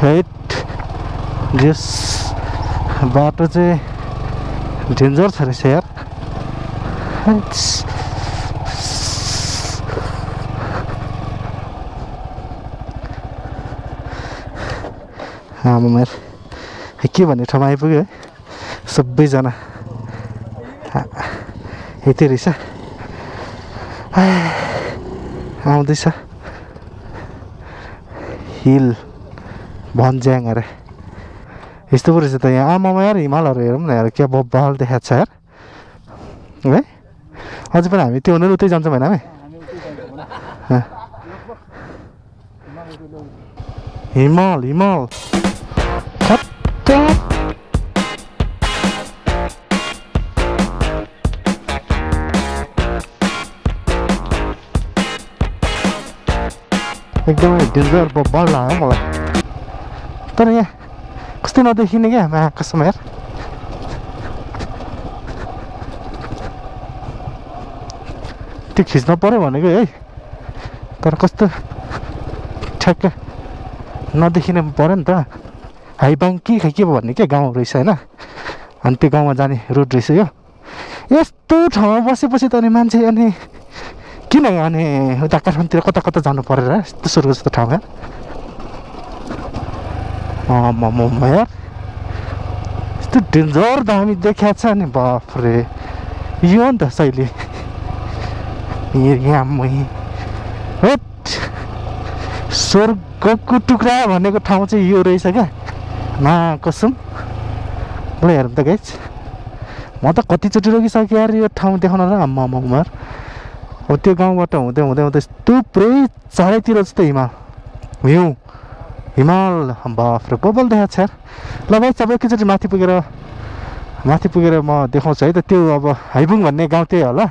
Hate यस बाटो चाहिँ danger छ रहेछ यार। आमा के भन्ने ठाउँमा आइपुग्यो है सबैजना यति रहेछ आउँदैछ हिल भन्ज्याङ अरे यस्तो पो रहेछ त यहाँ। आमामा यार हिमालहरू हेरौँ न यार क्या बब्बाल देखाएको छ यार है। अझै पनि हामी त्यो हुँदैन उतै जान्छौँ होइन हामी हिमाल हिमाल एकदमै डेन्जर बब्बाल लाग्यो मलाई। तर यहाँ कस्तै नदेखिने क्या हामी आकाशमा यार। त्यो खिच्न पऱ्यो भनेको है तर कस्तो ठ्याक्क नदेखिने पऱ्यो नि त। हाइबाङ के के भन्ने क्या गाउँ रहेछ होइन। अनि त्यो गाउँमा जाने रोड रहेछ यो। यस्तो ठाउँमा बसेपछि त अनि मान्छे अनि किन अनि उता काठमाडौँतिर कता कता जानु परेर यस्तो सुरु जस्तो ठाउँमा म यार यस्तो डेन्जर दामी देखाएको छ नि बाफ्रे। यो नि त शैली स्वर्गको टुक्रा भनेको ठाउँ चाहिँ यो रहेछ क्या ना कसम। ल हेरौँ त गाइज म त कतिचोटि रोकिसकेँ यार यो ठाउँ देखाउन र आम्मा उमेर। अब त्यो गाउँबाट हुँदै हुँदै हुँदै यस्तो पुरै चारैतिर जस्तो हिउँ हिमाल बाफ्रे बबल देखाएको छ यार। ल भाइ अब एकैचोटि माथि पुगेर म देखाउँछु है त। त्यो अब हाइबुङ भन्ने गाउँ त्यही होला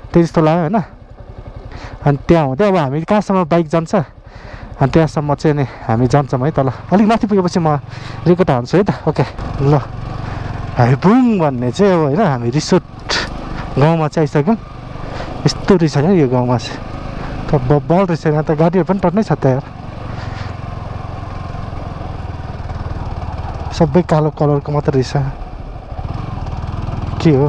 त्यही जस्तो लाग्यो होइन। अनि त्यहाँ हुँदै अब हामी कहाँसम्म बाइक जान्छ अनि त्यहाँसम्म चाहिँ नि हामी जान्छौँ है। तल अलिक माथि पुगेपछि म रेकर्ड हाल्छु है त। ओके ल हाइबुङ भन्ने चाहिँ अब होइन हामी रिसोर्ट गाउँमा चाहिँ आइसक्यौँ। यस्तो रहेछ क्या यो गाउँमा चाहिँ त बब्बल रहेछ। यहाँ त गाडीहरू पनि टन्नै छ त यार। सबै कालो कलरको मात्रै रहेछ के हो।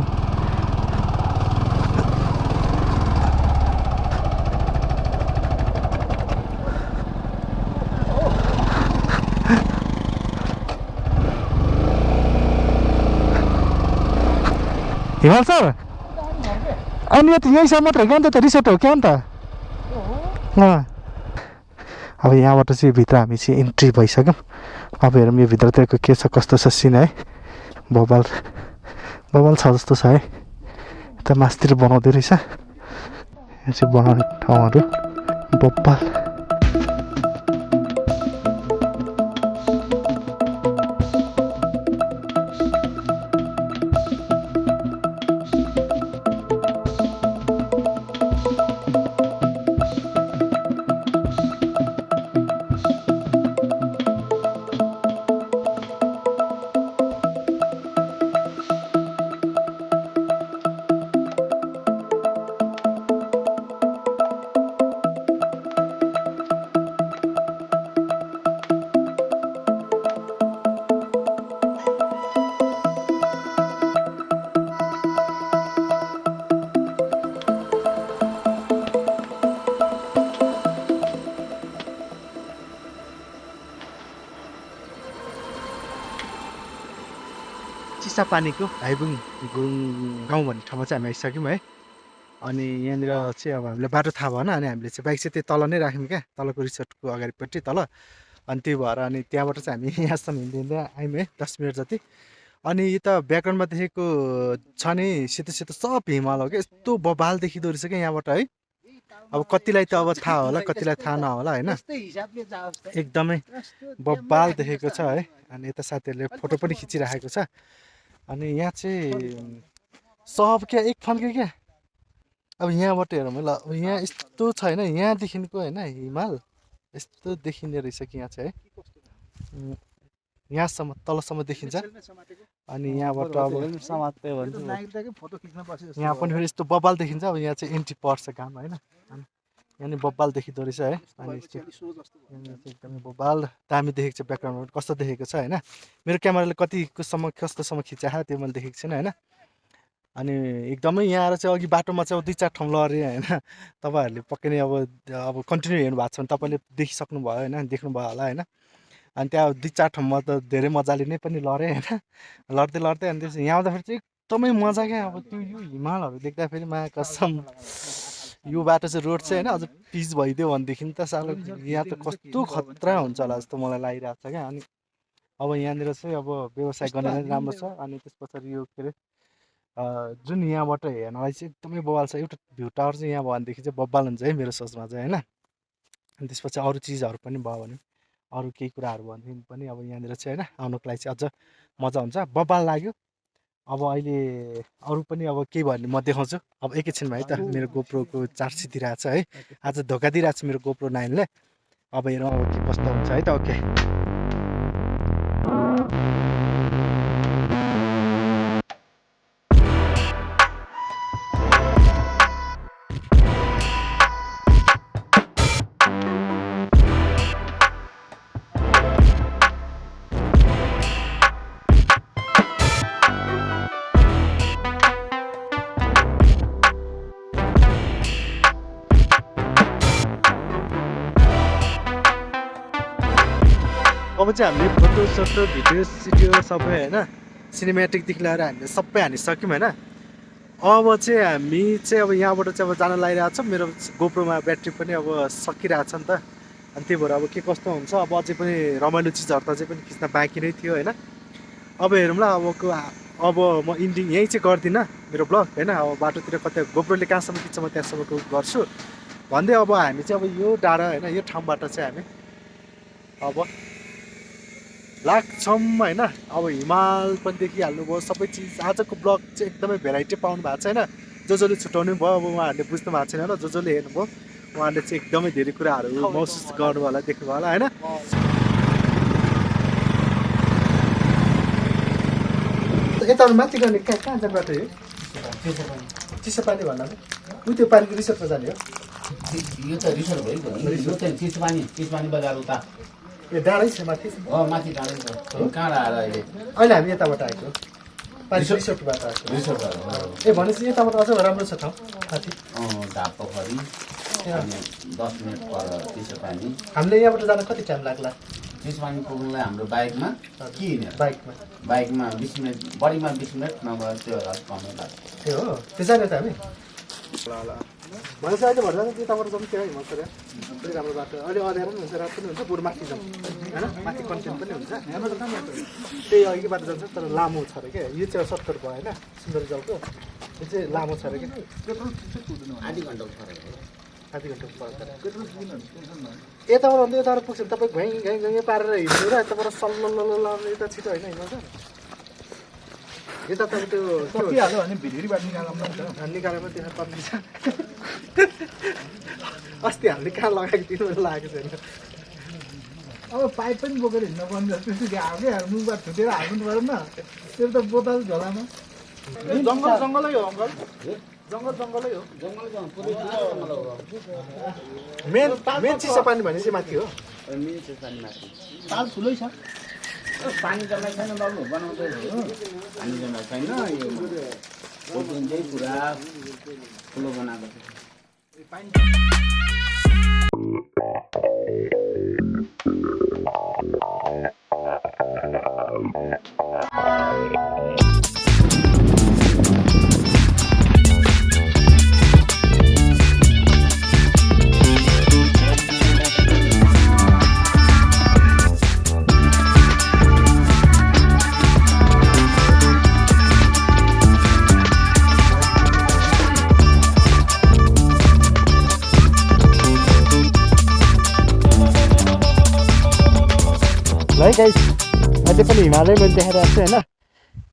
हिमाल सर अनि यो त यहीँसम्म मात्रै हो क्या अन्त त रिसोर्ट हो क्या अन्त। अब यहाँबाट चाहिँ भित्र हामी चाहिँ इन्ट्री भइसक्यौँ। अब हेरौँ यो भित्रतिरको के छ कस्तो छ सिन है। बबाल छ जस्तो छ है। यता मासतिर बनाउँदै रहेछ यहाँ चाहिँ बनाउने ठाउँहरू बब्बाल। चिसापानीको हाइबुङ गाउँ भन्ने ठाउँमा चाहिँ हामी आइसक्यौँ है। अनि यहाँनिर चाहिँ अब हामीलाई बाटो थाहा भएन अनि हामीले चाहिँ बाइक चाहिँ त्यही तल नै राख्यौँ क्या तलको रिसोर्टको अगाडिपट्टि तल। अनि त्यही भएर अनि त्यहाँबाट चाहिँ हामी यहाँसम्म हिँड्दै आयौँ है 10 मिनट जति। अनि यो त ब्याकग्राउन्डमा देखेको छ नि सेतो सेतो सब हिमाल हो क्या। यस्तो बबाल देखिँदो रहेछ क्या यहाँबाट है। अब कतिलाई त अब थाहा होला कतिलाई थाहा नहोला होइन। एकदमै बबाल देखेको छ है। अनि यता साथीहरूले फोटो पनि खिचिराखेको छ। अनि यहाँ चाहिँ सब क्या एक फन्के क्या। अब यहाँबाट हेरौँ है ल यहाँ यस्तो छ होइन यहाँदेखिको होइन हिमाल यस्तो देखिने रहेछ कि यहाँ चाहिँ है यहाँसम्म तलसम्म देखिन्छ। अनि यहाँबाट अब यहाँ पनि फेरि यस्तो बबाल देखिन्छ। अब यहाँ चाहिँ एन्ट्री पर्छ काम होइन। यहाँ बब्बाल देखिँदो रहेछ है अनि एकदमै बब्बाल दामी देखेको छ ब्याकग्राउन्डबाट कस्तो देखेको छ होइन मेरो क्यामेराले कस्तोसम्म खिचायो त्यो मैले देखेको छैन होइन अनि एकदमै यहाँ आएर चाहिँ अघि बाटोमा चाहिँ 2-4 ठाउँ लरेँ होइन तपाईँहरूले पक्कै नै अब कन्टिन्यू हेर्नु भएको छ भने तपाईँले देखिसक्नु भयो होइन देख्नुभयो होला होइन अनि त्यहाँ 2-4 ठाउँमा त धेरै मजाले नै पनि लरेँ होइन लड्दै अनि त्यसपछि यहाँ आउँदाखेरि चाहिँ एकदमै मजा क्या अब त्यो यो हिमालहरू देख्दाखेरि मा कसम यो बाटो चाहिँ रोड चाहिँ होइन अझ पिच भइदियो भनेदेखि त साह्रो यहाँ त कस्तो खतरा हुन्छ होला जस्तो मलाई लागिरहेको छ क्या अनि अब यहाँनिर चाहिँ अब व्यवसाय गर्ने नै राम्रो छ अनि त्यस पछाडि यो के अरे जुन यहाँबाट हेर्नलाई चाहिँ एकदमै बवाल छ एउटा भ्यू टावर चाहिँ यहाँ भयो भनेदेखि चाहिँ बब्बाल हुन्छ है मेरो सोचमा चाहिँ होइन अनि त्यसपछि अरू चिजहरू पनि भयो भने अरू केही कुराहरू भयो भनेदेखि पनि अब यहाँनिर चाहिँ होइन आउनुको लागि चाहिँ अझ मजा हुन्छ बब्बाल लाग्यो अब अहिले अरू पनि अब केही भयो भने म देखाउँछु अब एकैछिनमा है त मेरो गोप्रोको चार्ज सिद्धिरहेको छ है आज धोका दिइरहेको छ मेरो गोप्रो 9ले अब हेरौँ अब के कस्तो हुन्छ है त ओके अब चाहिँ हामीले फोटो सोटो भिडियो सिडियो सबै होइन सिनेमेटिकदेखि लिएर हामीले सबै हानिसक्यौँ होइन अब चाहिँ हामी चाहिँ अब यहाँबाट चाहिँ अब जान लागिरहेको छ मेरो गोप्रोमा ब्याट्री पनि अब सकिरहेको छ नि त अनि त्यही भएर अब के कस्तो हुन्छ अब अझै पनि रमाइलो चिजहरू त अझै पनि खिच्न बाँकी नै थियो होइन अब हेरौँला अब म इन्डिङ यहीँ चाहिँ गर्दिनँ मेरो ब्लग होइन अब बाटोतिर कतै गोप्रोले कहाँसम्म खिच्छ म त्यहाँसम्मको गर्छु भन्दै अब हामी चाहिँ अब यो डाँडा होइन यो ठाउँबाट चाहिँ हामी अब लाग्छौँ होइन अब हिमाल पनि देखिहाल्नुभयो सबै चिज आजको ब्लग चाहिँ एकदमै भेराइटी पाउनु भएको छ होइन जसले छुट्याउनु भयो अब उहाँहरूले बुझ्नु भएको छैन र जसले हेर्नुभयो उहाँहरूले चाहिँ एकदमै धेरै कुराहरू महसुस गर्नुभयो होला देख्नुभयो होला होइन यताबाट माथि गर्ने कहाँ जाने बाटो यो चिसो पानी भन्दा उ त्यो पानीको रिसोर्टमा जाने हो यो त रिसोर्ट भयो चिसो पानी बजार उता यो डाँडै छ माथि माथि डाँडै छ कहाँ आएर अहिले हामी यताबाट आएको पानी रिसोर्टबाट आएको ए भनेपछि यताबाट अझ राम्रो छ ठाउँ माथि ढाप पोखरी 10 मिनट पर चिसो पानी हामीले यहाँबाट जान कति टाइम लाग्ला चिसो पानी पुग्नुलाई हाम्रो बाइकमा के हिँडेर बाइकमा 20 मिनट बढीमा 20 मिनट नभए त्यो कमै लाग्छ ए हो त्यो जाने त हामी ल भनेपछि अहिले भएर जान्छ त्यताबाट जाउँ त्यो हिमाल पऱ्यो त्यही राम्रो बाटो अहिले अँध्यारो पनि हुन्छ रात पनि हुन्छ बरु माथि जाउँ होइन माथि कन्टेन्ट पनि हुन्छ यहाँबाट त्यही अघि बाटो जान्छ तर लामो छ अरे क्या यो चाहिँ सर्टकट भयो होइन सुन्दर जाउको यो चाहिँ लामो छ अरे क्या आधी घन्टाको फरक आधी घन्टाको फरक यताबाट अन्त यताबाट पुग्छ भने तपाईँ घाइ पारेर हिँड्नु र यताबाट सल्ल यता छिटो होइन हिँड्नु यता त त्यो सकिहाल्यो भने भिडियोबाट निकालेर त्यसमा पर्ने छ अस्ति हामीले कहाँ लगाएको दिनु लागेको छैन अब पाइप पनि बोकेर हिँड्नु पर्ने जस्तो आयो क्या मुखबाट छुटेर हाल्नु पऱ्यो न त्यो त बोतल झोलामा जङ्गलै हो अङ्कल जङ्गलै हो मेन चिसो पानी भनेपछि माथि हो ताल ठुलै छ पानी जम्मै छैन बाबु बनाउँदै पानी जम्मै छैन यो चाहिँ पुरा ठुलो बनाएको है गाइस अहिले पनि हिमालय मैले देखाइरहेको छु होइन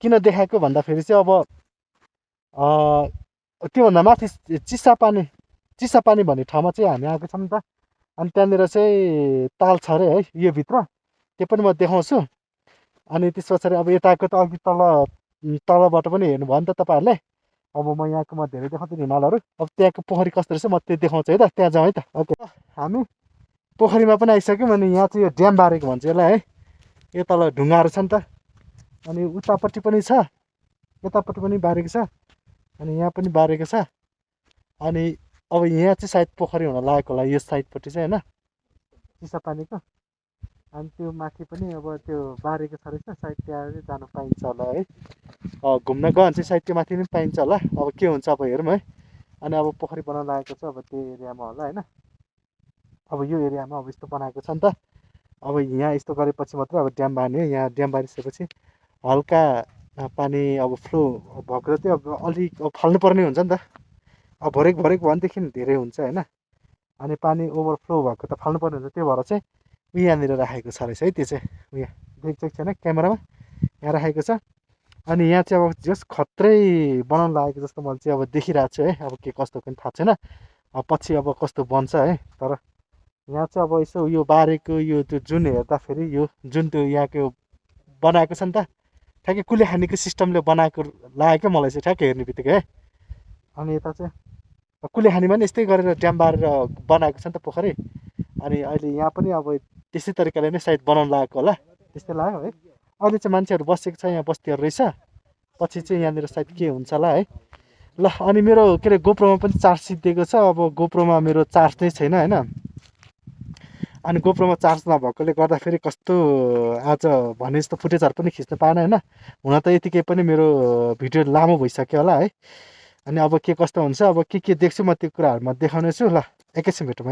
किन देखाएको भन्दाखेरि चाहिँ अब त्योभन्दा माथि चिसा पानी भन्ने ठाउँमा चाहिँ हामी आएको छौँ नि त अनि त्यहाँनिर चाहिँ ताल छ अरे है यो भित्र त्यो पनि म देखाउँछु अनि त्यस पछाडि अब यताको त अघि तलबाट पनि हेर्नुभयो नि त तपाईँहरूले अब म यहाँको धेरै देखाउँदैन हिमालहरू। अब त्यहाँको पोखरी कस्तो रहेछ म त्यो देखाउँछु है त, त्यहाँ जाउँ है त। ओके, हामी पोखरीमा पनि आइसक्यौँ। अनि यहाँ चाहिँ यो ड्याम बारेको भन्छ यसलाई है। यो तल ढुङ्गाहरू छ नि त, अनि उतापट्टि पनि छ, यतापट्टि पनि बारेको छ, अनि यहाँ पनि बारेको छ। अनि अब यहाँ चाहिँ सायद पोखरी हुन लागेको होला यो साइडपट्टि चाहिँ होइन, चिसा पानीको। अनि त्यो माथि पनि अब त्यो बारेको छ रहेछ, सायद त्यहाँ चाहिँ जानु पाइन्छ होला है। घुम्न गयो भने चाहिँ सायद त्यो माथि पनि पाइन्छ होला। अब के हुन्छ अब हेरौँ है। अनि अब पोखरी बनाउन लागेको छ अब त्यो एरियामा होला होइन। अब यो एरियामा अब यस्तो बनाएको छ नि त। अब यहाँ यस्तो गरेपछि मात्रै अब ड्याम बार्ने हो। यहाँ ड्याम बारिसकेपछि हल्का पानी अब फ्लो भएको चाहिँ अब अलिक अब फाल्नुपर्ने हुन्छ नि त। अब भरेक भनेदेखि धेरै हुन्छ होइन। अनि पानी ओभरफ्लो भएको त फाल्नुपर्ने हुन्छ। त्यो भएर चाहिँ यहाँनिर राखेको छ रहेछ है। त्यो चाहिँ उयो देख्छ छैन क्यामेरामा, यहाँ राखेको छ। अनि यहाँ चाहिँ अब जस खत्रै बनाउनु लागेको जस्तो मैले चाहिँ अब देखिरहेको छु है। अब के कस्तो पनि थाहा छैन, अब पछि अब कस्तो बन्छ है। तर यहाँ चाहिँ अब यसो यो बारेको यो त्यो जुन हेर्दाखेरि यो जुन त्यो यहाँको बनाएको छ नि त, ठ्याक्कै कुलेखानीको सिस्टमले बनाएको लाग्यो क्या मलाई चाहिँ ठ्याक्कै हेर्ने बित्तिकै है। अनि यता चाहिँ कुलेखानीमा पनि यस्तै गरेर ड्याम बारेर बनाएको छ नि त पोखरी। अनि अहिले यहाँ पनि अब त्यस्तै तरिकाले नै सायद बनाउनु लागेको होला, त्यस्तै लाग्यो है। अहिले चाहिँ मान्छेहरू बसेको छ, यहाँ बस्तीहरू रहेछ। पछि चाहिँ यहाँनिर सायद के हुन्छ होला है। ल अनि मेरो के अरे गोप्रोमा पनि चार्ज सिद्धिएको छ। अब गोप्रोमा मेरो चार्ज नै छैन होइन। अनि गोप्रोमा चार्ज नभएकोले गर्दाखेरि कस्तो आज भने जस्तो फुटेजहरू पनि खिच्न पाएन होइन। हुन त यतिकै पनि मेरो भिडियो लामो भइसक्यो होला है। अनि अब के कस्तो हुन्छ, अब के देख्छु म त्यो कुराहरू म देखाउने छु। ल एकैछिन भेटौँ है त।